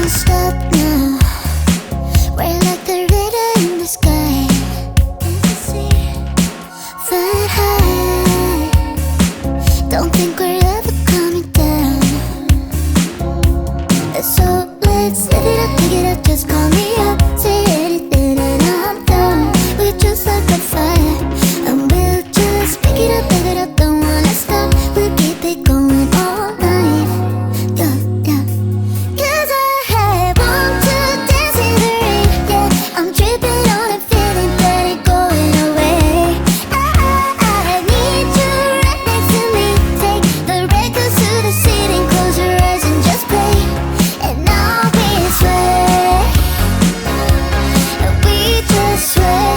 stop now. We're like the river in the sky. Fly high. Don't think we're ever coming down. So let's live it up, pick it up, just call me up. Say anything and I'm down. We're just like a fire, and we'll just pick it up, don't wanna stop. We'll keep it going all night. Yeah, yeah. 'Cause I want to dance in the rain. Yeah, I'm tripping on a feeling that ain't going away. I need you right next to me. Take the records to the ceiling, close your eyes and just play. And now we sway, and we just sway.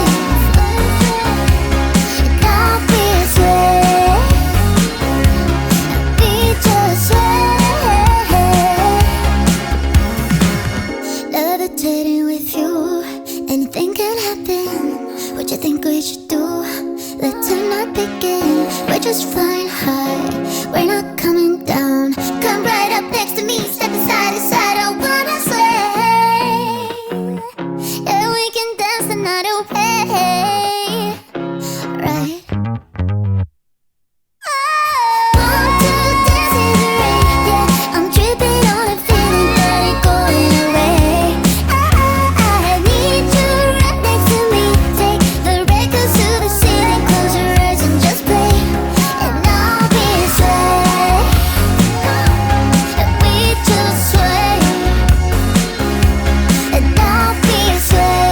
And now we sway, and we just sway. Levitating with you, anything can happen. What you think we should do? Let tonight begin. We're just flying high, we're not coming down. Come right up next to me, step side to side, I wanna sway. Yeah, we can dance the night away, right? Want to dance in the rain. Yeah, I'm tripping on a feeling that ain't going away. I need you right next to me. Take the records to the ceiling, close your eyes and just play. And now we sway, and we just sway. And now we sway,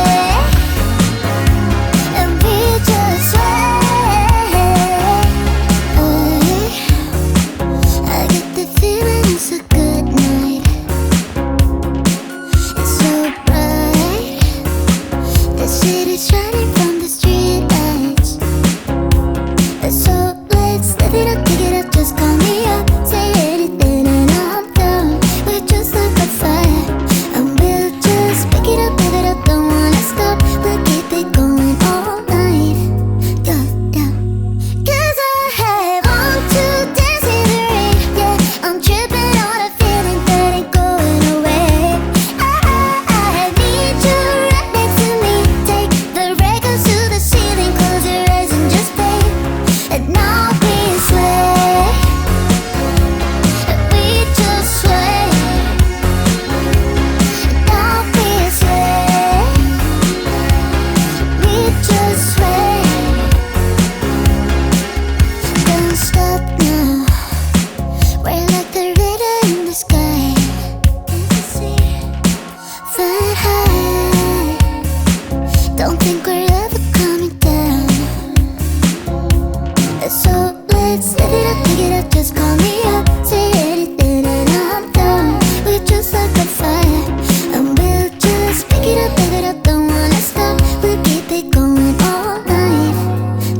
and we just sway. I get the feeling it's a good night. It's so bright, the city's shining from the street lights. So let's live it up, pick it up, just call me up. Say anything and I'm down. We're just like a fire, and we'll just pick it up, don't wanna stop. We'll keep it going all night. Yeah, yeah. 'Cause I want to dance in the rain. Yeah, I'm tripping on a feeling that ain't going away. I need you right next to me. Take the records to the ceiling, close your eyes and just play. And now we sway, and we just sway. And now we sway, we just sway. Don't stop now. We're like the river in the sky. Fly high. Don't think we're ever coming down. So let's live it up, pick it up, just call me up. Say anything and I'm down. We're just like a fire, and we'll just pick it up, don't wanna stop. We'll keep it going all night.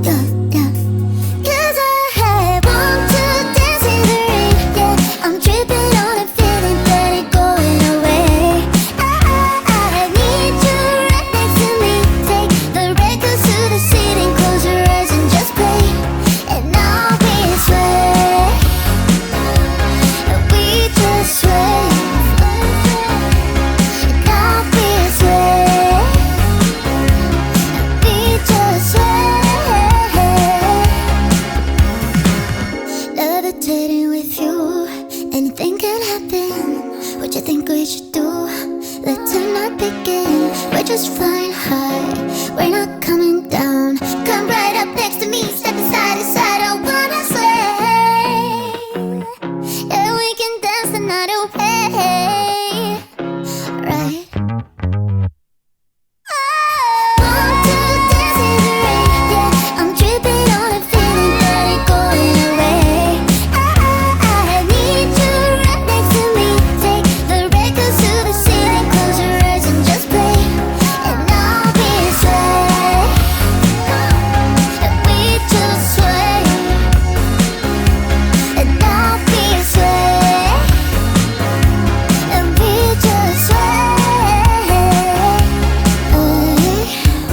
Yeah, yeah. 'Cause I want to dance in the rain. Yeah, I'm tripping on a feeling that ain't going away. I need you right next to me. Take the records to the ceiling, close your eyes and just play. And now we sway, and we just sway. And now we sway, and we just sway. Levitating with you, anything can happen. What you think we should do? Let tonight begin. We're just flying high, we're not coming down. Come right up next to me, step side to side, I wanna sway. Yeah, we can dance the night away.